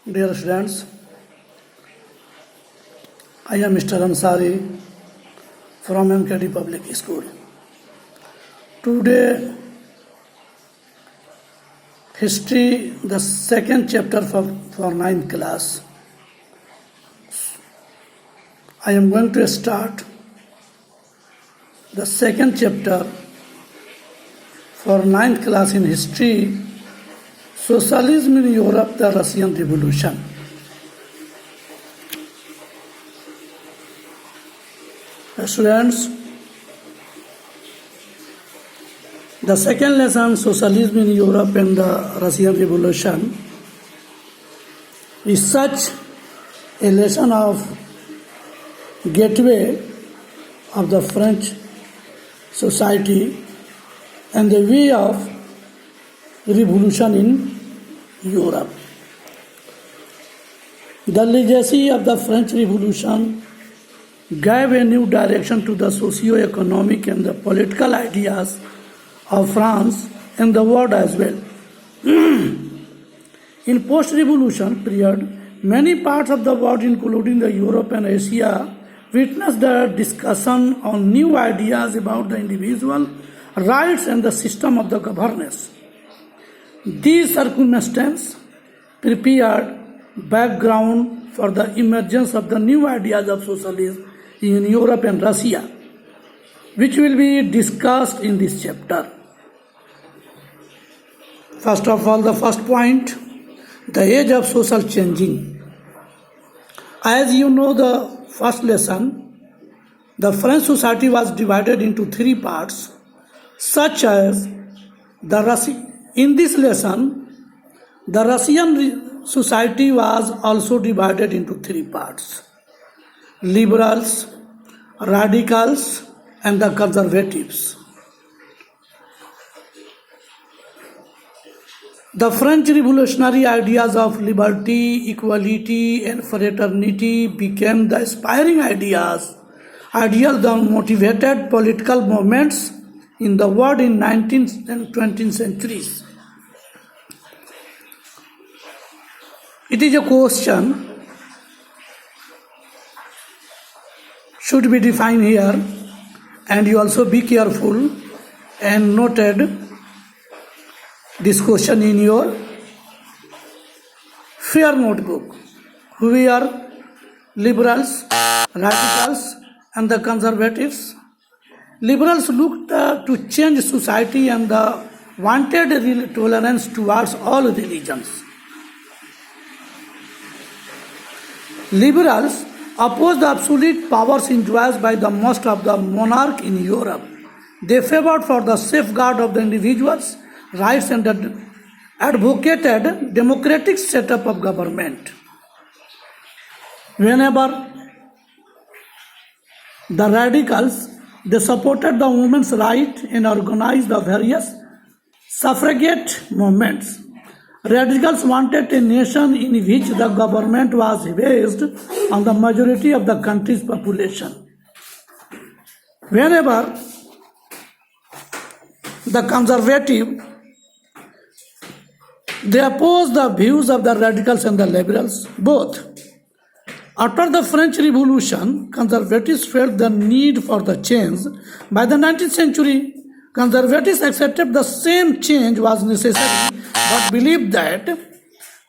Dear students, I am Mr. Ansari from MKD Public School. Today, history, the second chapter for ninth class. I am going to start the second chapter for ninth class in history, Socialism in Europe, the Russian Revolution. Students, the second lesson, Socialism in Europe and the Russian Revolution, is such a lesson of gateway of the French society and the way of revolution in Europe. The legacy of the French Revolution gave a new direction to the socio-economic and the political ideas of France and the world as well. In post-revolution period, many parts of the world, including the Europe and Asia, witnessed the discussion on new ideas about the individual rights and the system of the governance. These circumstances prepared background for the emergence of the new ideas of socialism in Europe and Russia, which will be discussed in this chapter. First of all, the first point, the age of social changing. As you know, the first lesson, the French society was divided into three parts, such as the Russian. In this lesson, the Russian society was also divided into three parts: liberals, radicals, and the conservatives. The French revolutionary ideas of liberty, equality, and fraternity became the inspiring ideas that motivated political movements in the world in 19th and 20th centuries. It is a question should be defined here, and you also be careful and noted this question in your fair notebook. We are liberals, radicals, and the conservatives. Liberals looked to change society and wanted tolerance towards all religions. Liberals opposed the absolute powers enjoyed by the most of the monarch in Europe. They favored for the safeguard of the individual's rights and advocated democratic setup of government. Whenever the radicals, they supported the women's right and organized the various suffragette movements. Radicals wanted a nation in which the government was based on the majority of the country's population. Whenever the conservative, they opposed the views of the radicals and the liberals, both. After the French Revolution, conservatives felt the need for the change. By the 19th century, conservatives accepted the same change was necessary, but believed that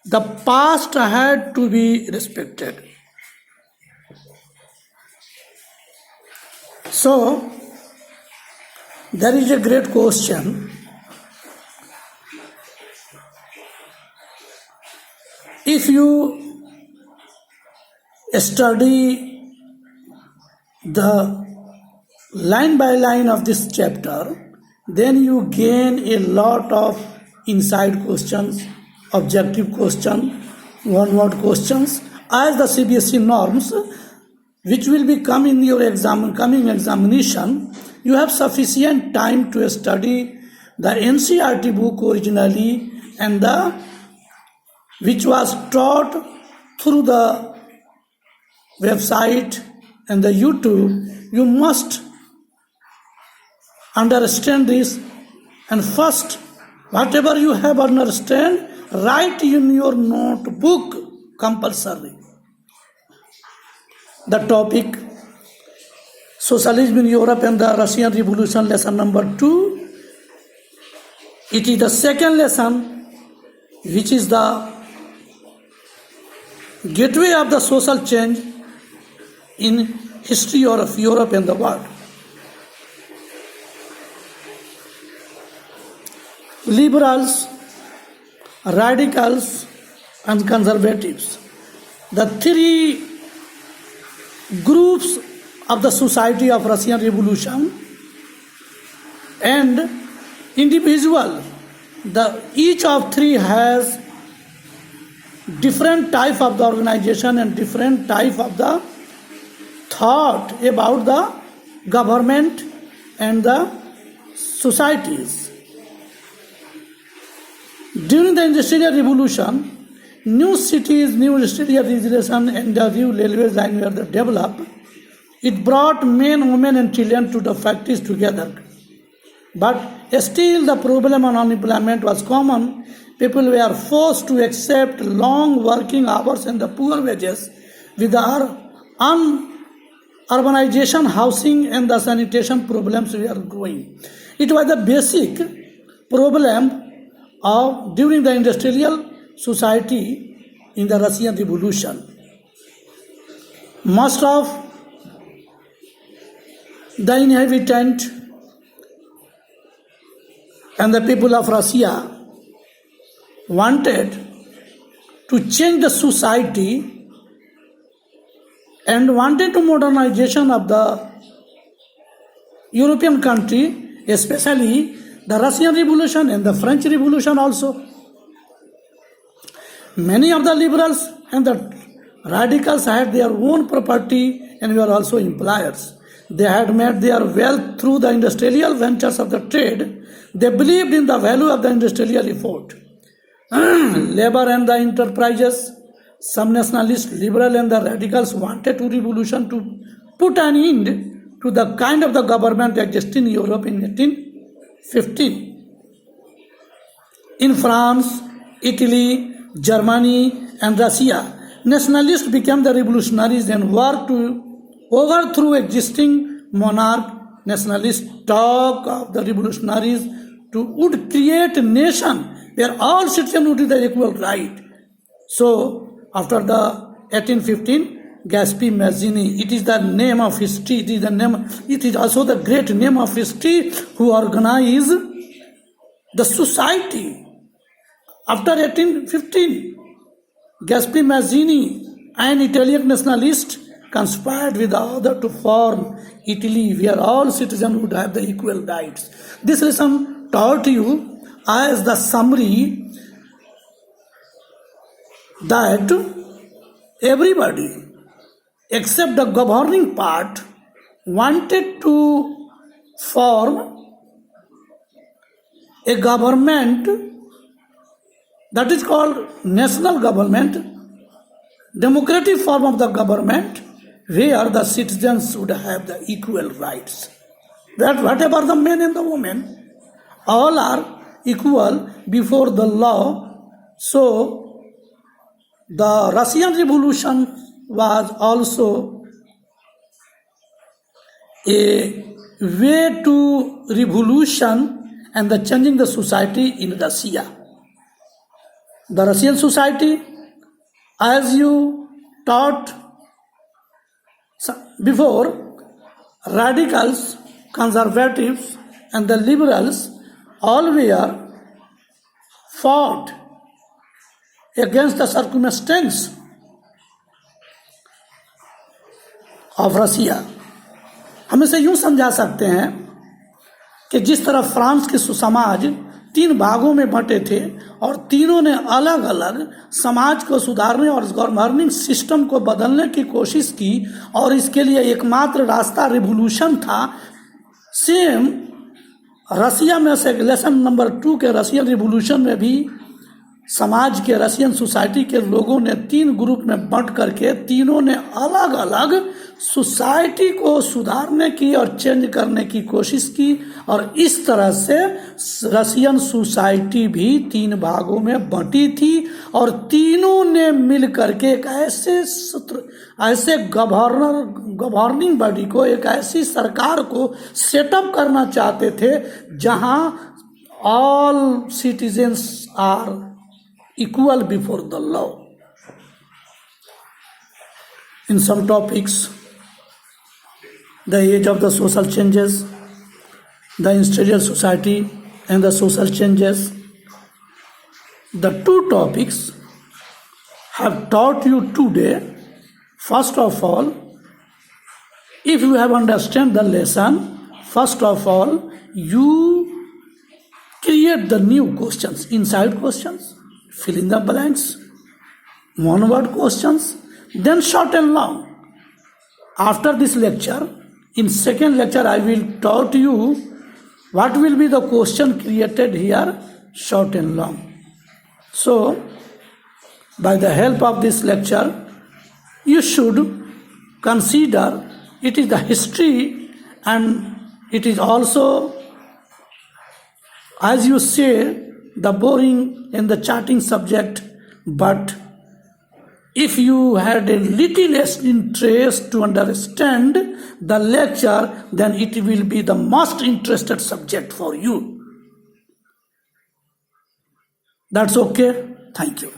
the past had to be respected. So, there is a great question. If you study the line by line of this chapter, then you gain a lot of inside questions, objective questions, one-word questions, as the CBSE norms, which will be come in your coming examination. You have sufficient time to study the NCERT book originally and which was taught through the website and the YouTube. You must understand this, and first, whatever you have understand, write in your notebook compulsory. The topic Socialism in Europe and the Russian Revolution, lesson number 2. It is the second lesson, which is the gateway of the social change in history of Europe and the world. Liberals, radicals, and conservatives, the three groups of the society of Russian Revolution, and individual, each of three has different type of the organization and different type of the thought about the government and the societies. During the Industrial Revolution, new cities, new industrial regeneration, and the new railway line were developed. It brought men, women, and children to the factories together. But still, the problem of unemployment was common. People were forced to accept long working hours and the poor wages. With the urbanization, housing, and the sanitation problems were growing. It was the basic problem of during the industrial society in the Russian Revolution. Most of the inhabitants and the people of Russia wanted to change the society and wanted to modernization of the European country, especially the Russian Revolution and the French Revolution also. Many of the liberals and the radicals had their own property and were also employers. They had made their wealth through the industrial ventures of the trade. They believed in the value of the industrial effort. Labor and the enterprises, some nationalists, liberal and the radicals wanted to revolution to put an end to the kind of the government existing in Europe in 1815. In France, Italy, Germany and Russia, nationalists became the revolutionaries and worked to overthrow existing monarch. Nationalists talk of the revolutionaries would create a nation where all citizens would have the equal right. So, after the 1815, Gaspé Mazzini, it is the name of history, it is also the great name of history who organized the society. After 1815, Gaspé Mazzini, an Italian nationalist, conspired with the other to form Italy, where all citizens would have the equal rights. This lesson taught you as the summary that everybody except the governing part wanted to form a government that is called national government, democratic form of the government, where the citizens would have the equal rights. That whatever the men and the women, all are equal before the law. So, the Russian Revolution was also a way to revolution and the changing the society in Russia. The Russian society, as you taught before, radicals, conservatives, and the liberals all were fought against the circumstance of Russia. हम इसे यूं समझा सकते हैं कि जिस तरह France के समाज 3 भागों में बंटे थे और तीनों ने अलग अलग समाज को सुधारने और गवर्निंग सिस्टम को बदलने की कोशिश की और इसके लिए एकमात्र रास्ता रिवॉल्यूशन था। सेम रसिया में से लेसन नंबर 2 के रशियन रिवॉल्यूशन में भी समाज के रशियन सोसाइटी के लोगों ने 3 ग्रुप में बंट करके तीनों ने अलग अलग सोसाइटी को सुधारने की और चेंज करने की कोशिश की, और इस तरह से रशियन सोसाइटी भी 3 भागों में बंटी थी, और तीनों ने मिल करके एक ऐसे गवर्निंग बॉडी को, एक ऐसी सरकार को सेटअप करना चाहते थे जहां all citizens are equal before the law. In some topics, the age of the social changes, the industrial society, and the social changes, the 2 topics have taught you today. First of all, if you have understand the lesson, first of all, you create the new questions, inside questions, fill in the blanks, one word questions, then short and long. After this lecture, in second lecture, I will taught you what will be the question created here, short and long. So, by the help of this lecture, you should consider it is the history, and it is also, as you say, the boring and the charting subject, but if you had a little less interest to understand the lecture, then it will be the most interested subject for you. That's okay. Thank you.